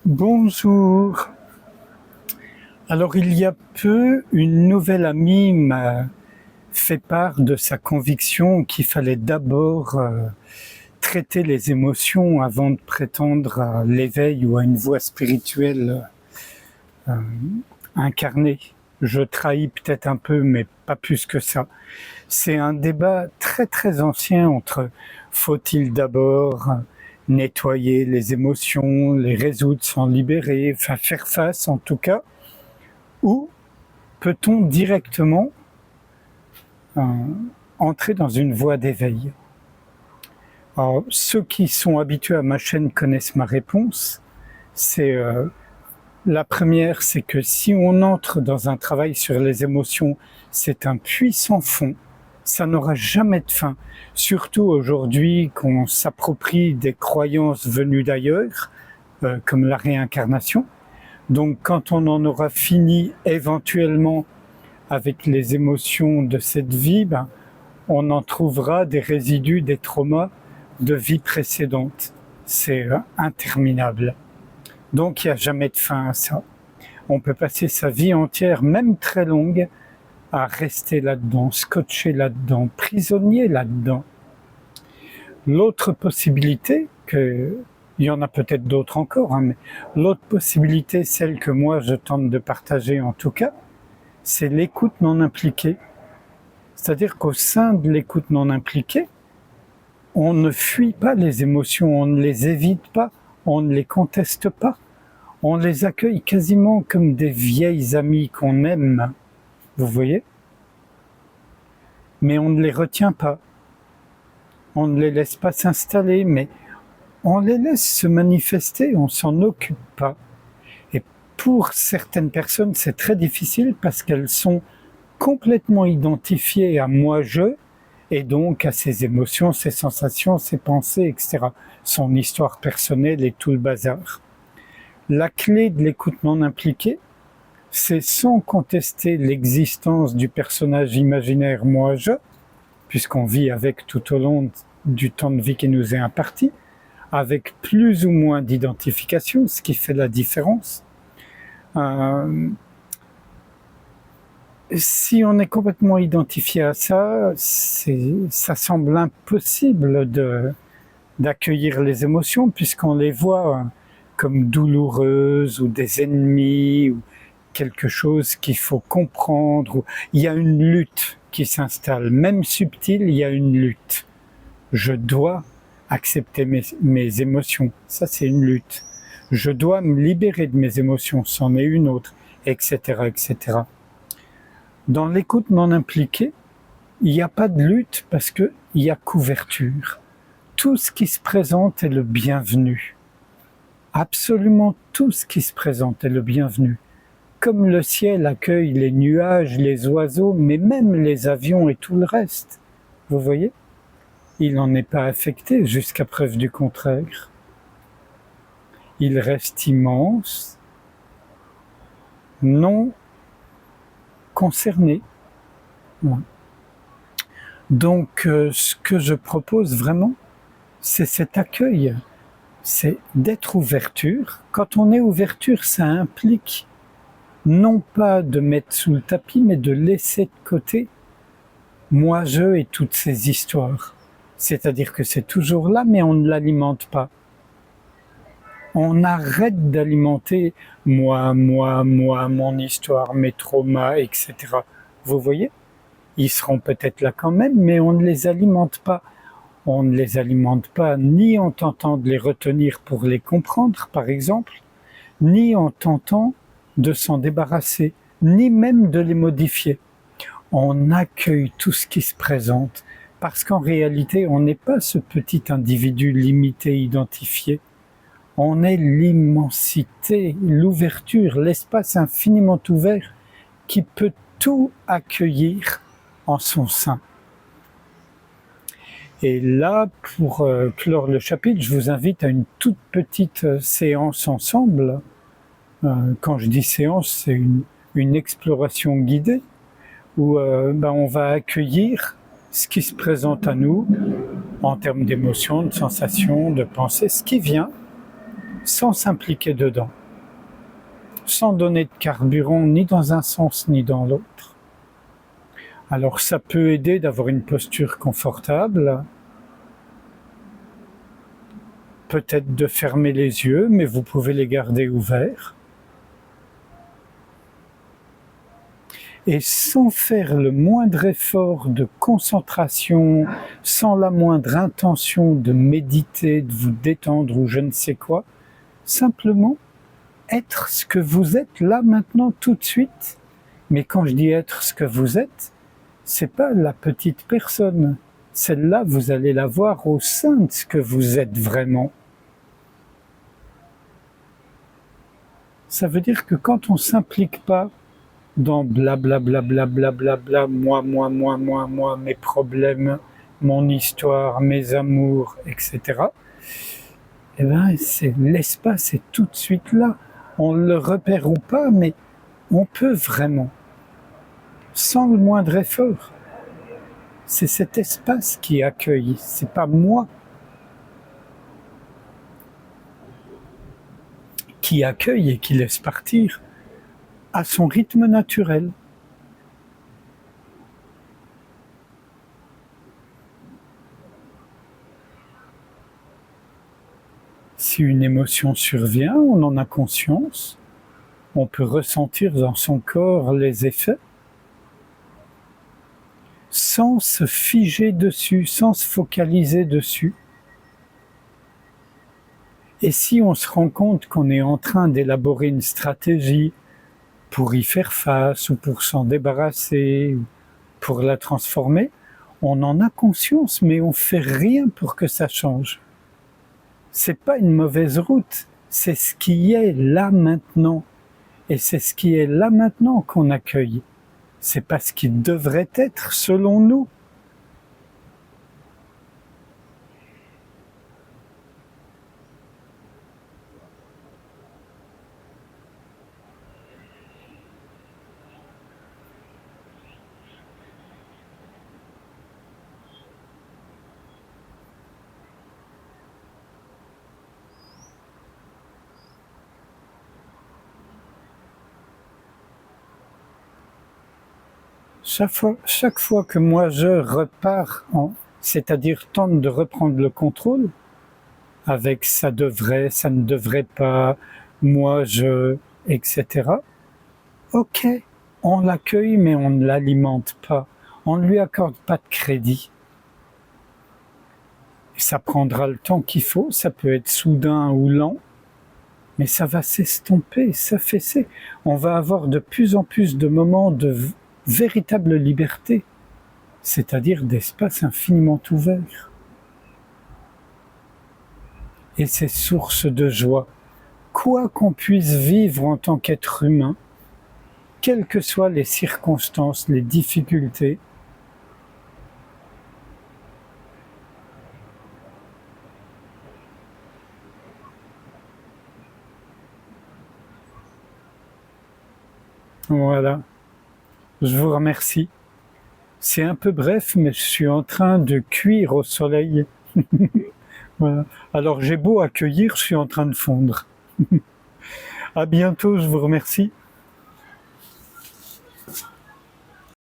Bonjour. Alors il y a peu, une nouvelle amie m'a fait part de sa conviction qu'il fallait d'abord traiter les émotions avant de prétendre à l'éveil ou à une voie spirituelle incarnée. Je trahis peut-être un peu, mais pas plus que ça. C'est un débat très très ancien entre faut-il d'abord nettoyer les émotions, les résoudre, s'en libérer, enfin faire face en tout cas, ou peut-on directement euh, entrer dans une voie d'éveil? Alors, ceux qui sont habitués à ma chaîne connaissent ma réponse. C'est la première, c'est que si on entre dans un travail sur les émotions, c'est un puits sans fond. Ça n'aura jamais de fin. Surtout aujourd'hui qu'on s'approprie des croyances venues d'ailleurs, comme la réincarnation. Donc quand on en aura fini éventuellement avec les émotions de cette vie, on en trouvera des résidus, des traumas de vie précédente. C'est interminable. Donc il n'y a jamais de fin à ça. On peut passer sa vie entière, même très longue, à rester là-dedans, scotché là-dedans, prisonnier là-dedans. L'autre possibilité, il y en a peut-être d'autres encore, mais l'autre possibilité, celle que moi je tente de partager en tout cas, c'est l'écoute non impliquée. C'est-à-dire qu'au sein de l'écoute non impliquée, on ne fuit pas les émotions, on ne les évite pas, on ne les conteste pas. On les accueille quasiment comme des vieilles amies qu'on aime, vous voyez? Mais on ne les retient pas. On ne les laisse pas s'installer, mais on les laisse se manifester, on s'en occupe pas. Et pour certaines personnes, c'est très difficile parce qu'elles sont complètement identifiées à moi-je, et donc à ses émotions, ses sensations, ses pensées, etc. Son histoire personnelle et tout le bazar. La clé de l'écoute non impliquée, c'est sans contester l'existence du personnage imaginaire moi-je, puisqu'on vit avec tout au long du temps de vie qui nous est imparti, avec plus ou moins d'identification, ce qui fait la différence. Si on est complètement identifié à ça, ça semble impossible d'accueillir les émotions, puisqu'on les voit comme douloureuses ou des ennemis ou quelque chose qu'il faut comprendre. Il y a une lutte qui s'installe, même subtile, il y a une lutte. Je dois accepter mes émotions, ça c'est une lutte. Je dois me libérer de mes émotions, c'en est une autre, etc., etc. Dans l'écoute non impliquée, il n'y a pas de lutte parce qu'il y a couverture. Tout ce qui se présente est le bienvenu. Absolument tout ce qui se présente est le bienvenu. Comme le ciel accueille les nuages, les oiseaux, mais même les avions et tout le reste. Vous voyez ? Il n'en est pas affecté jusqu'à preuve du contraire. Il reste immense, non concerné. Donc, ce que je propose vraiment, c'est cet accueil. C'est d'être ouverture. Quand on est ouverture, ça implique non pas de mettre sous le tapis, mais de laisser de côté moi, je et toutes ces histoires. C'est-à-dire que c'est toujours là, mais on ne l'alimente pas. On arrête d'alimenter moi, mon histoire, mes traumas, etc. Vous voyez ? Ils seront peut-être là quand même, mais on ne les alimente pas. On ne les alimente pas ni en tentant de les retenir pour les comprendre, par exemple, ni en tentant de s'en débarrasser, ni même de les modifier. On accueille tout ce qui se présente, parce qu'en réalité, on n'est pas ce petit individu limité, identifié. On est l'immensité, l'ouverture, l'espace infiniment ouvert qui peut tout accueillir en son sein. Et là, pour clore le chapitre, je vous invite à une toute petite séance ensemble. Quand je dis séance, c'est une exploration guidée où on va accueillir ce qui se présente à nous en termes d'émotions, de sensations, de pensées, ce qui vient, sans s'impliquer dedans, sans donner de carburant ni dans un sens ni dans l'autre. Alors ça peut aider d'avoir une posture confortable, peut-être de fermer les yeux, mais vous pouvez les garder ouverts. Et sans faire le moindre effort de concentration, sans la moindre intention de méditer, de vous détendre ou je ne sais quoi, simplement être ce que vous êtes là maintenant tout de suite. Mais quand je dis être ce que vous êtes, c'est pas la petite personne. Celle-là, vous allez la voir au sein de ce que vous êtes vraiment. Ça veut dire que quand on s'implique pas dans blablabla, moi, mes problèmes, mon histoire, mes amours, etc., eh ben, l'espace est tout de suite là. On le repère ou pas, mais on peut vraiment, sans le moindre effort. C'est cet espace qui accueille, c'est pas moi qui accueille et qui laisse partir à son rythme naturel. Si une émotion survient, on en a conscience, on peut ressentir dans son corps les effets, sans se figer dessus, sans se focaliser dessus. Et si on se rend compte qu'on est en train d'élaborer une stratégie pour y faire face ou pour s'en débarrasser, ou pour la transformer, on en a conscience, mais on fait rien pour que ça change. C'est pas une mauvaise route, c'est ce qui est là maintenant. Et c'est ce qui est là maintenant qu'on accueille. C'est pas ce qui devrait être selon nous. Chaque fois que moi je repars, c'est-à-dire tente de reprendre le contrôle, avec ça devrait, ça ne devrait pas, moi je, etc. Ok, on l'accueille mais on ne l'alimente pas, on ne lui accorde pas de crédit. Ça prendra le temps qu'il faut, ça peut être soudain ou lent, mais ça va s'estomper, s'affaisser. On va avoir de plus en plus de moments de véritable liberté, c'est-à-dire d'espace infiniment ouvert. Et c'est source de joie. Quoi qu'on puisse vivre en tant qu'être humain, quelles que soient les circonstances, les difficultés, voilà. Je vous remercie. C'est un peu bref, mais je suis en train de cuire au soleil. Voilà. Alors j'ai beau accueillir, je suis en train de fondre. À bientôt, je vous remercie.